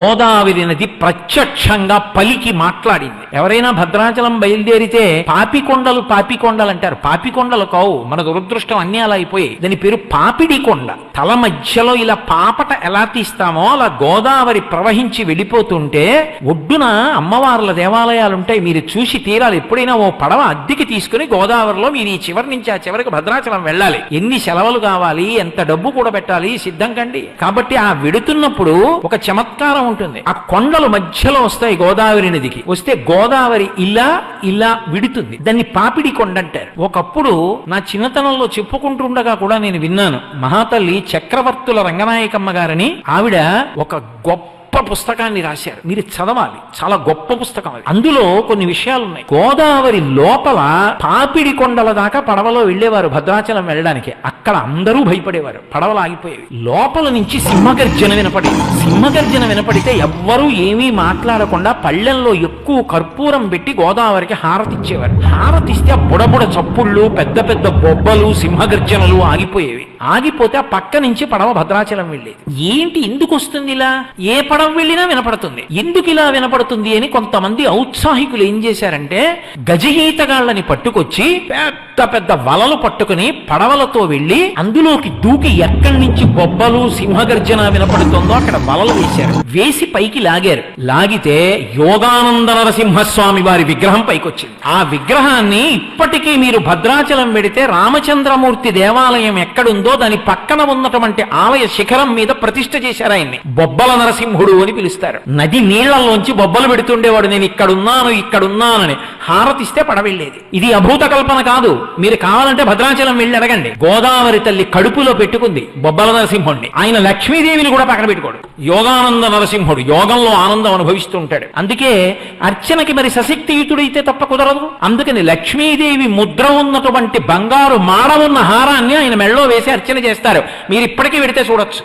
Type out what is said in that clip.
గోదావరి నది ప్రత్యక్షంగా పలికి మాట్లాడింది. ఎవరైనా భద్రాచలం బయలుదేరితే పాపికొండలు అంటారు. పాపికొండలు కావు, మన దురదృష్టం అన్నీ అలా అయిపోయాయి. దాని పేరు పాపిడి కొండ. తల మధ్యలో ఇలా పాపట ఎలా తీస్తామో అలా గోదావరి ప్రవహించి వెళ్ళిపోతుంటే ఒడ్డున అమ్మవార్ల దేవాలయాలు ఉంటాయి. మీరు చూసి తీరాలి. ఎప్పుడైనా ఓ పడవ అద్దెకి తీసుకుని గోదావరిలో మీరు ఈ చివరి నుంచి ఆ చివరికి భద్రాచలం వెళ్ళాలి. ఎన్ని సెలవులు కావాలి, ఎంత డబ్బు కూడా పెట్టాలి, సిద్ధం కండి. కాబట్టి ఆ వెడుతున్నప్పుడు ఒక చమత్కారం ఉంటుంది. ఆ కొండలు మధ్యలో వస్తాయి గోదావరి నదికి. వస్తే గోదావరి ఇలా ఇలా విడుతుంది. దాన్ని పాపిడి కొండ అంటారు. ఒకప్పుడు నా చిన్నతనంలో చెప్పుకుంటుండగా కూడా నేను విన్నాను. మహాతల్లి చక్రవర్తుల రంగనాయకమ్మ గారని ఆవిడ ఒక గొప్ప పుస్తకాన్ని రాశారు. మీరు చదవాలి, చాలా గొప్ప పుస్తకం అది. అందులో కొన్ని విషయాలు ఉన్నాయి. గోదావరి లోపల పాపిడి కొండల దాకా పడవలో వెళ్లేవారు భద్రాచలం వెళ్ళడానికి. అక్కడ అందరూ భయపడేవారు, పడవలు ఆగిపోయేవి. లోపల నుంచి సింహగర్జన వినపడేది. సింహగర్జన వినపడితే ఎవ్వరూ ఏమీ మాట్లాడకుండా పళ్ళెంలో ఎక్కువ కర్పూరం పెట్టి గోదావరికి హారతిచ్చేవారు. హారతిస్తే ఆ బుడబుడ చప్పుళ్ళు, పెద్ద పెద్ద బొబ్బలు, సింహగర్జనలు ఆగిపోయేవి. ఆగిపోతే ఆ పక్క నుంచి పడవ భద్రాచలం వెళ్ళేది. ఏంటి ఎందుకు వస్తుంది ఇలా? ఏ పడవ వెళ్ళినా వినపడుతుంది. ఎందుకు ఇలా వినపడుతుంది అని కొంతమంది ఔత్సాహికులు ఏం చేశారంటే గజగీతగాళ్ళని పట్టుకొచ్చి పెద్ద పెద్ద వలలు పట్టుకుని పడవలతో వెళ్లి అందులోకి దూకి ఎక్కడి నుంచి బొబ్బలు సింహగర్జన వినపడుతుందో అక్కడ వలలు వేశారు. వేసి పైకి లాగారు. లాగితే యోగానంద నరసింహస్వామి వారి విగ్రహం పైకొచ్చింది. ఆ విగ్రహాన్ని ఇప్పటికీ మీరు భద్రాచలం వెడితే రామచంద్రమూర్తి దేవాలయం ఎక్కడుందో దాని పక్కన ఉన్నటువంటి ఆలయ శిఖరం మీద ప్రతిష్ఠ చేశారు. ఆయన్ని బొబ్బల నరసింహుడు అని పిలుస్తారు. నది నీళ్లలోంచి బొబ్బలు పెడుతుండేవాడు. నేను ఇక్కడున్నానని హారతిస్తే పడవెళ్ళేది. ఇది అభూత కల్పన కాదు. మీరు కావాలంటే భద్రాచలం వెళ్ళి అడగండి. గోదావరి తల్లి కడుపులో పెట్టుకుంది బొబ్బల నరసింహుడిని. ఆయన లక్ష్మీదేవిని కూడా పక్కన పెట్టుకోడు. యోగానంద నరసింహుడు యోగంలో ఆనందం అనుభవిస్తూ ఉంటాడు. అందుకే అర్చనకి మరి సశక్తియుతుడైతే తప్ప కుదరదు. అందుకని లక్ష్మీదేవి ముద్ర ఉన్నటువంటి బంగారు మాడ ఉన్న హారాన్ని ఆయన మెళ్ళో వేసి అర్చన చేస్తారు. మీరు ఇప్పటికీ వెడితే చూడొచ్చు.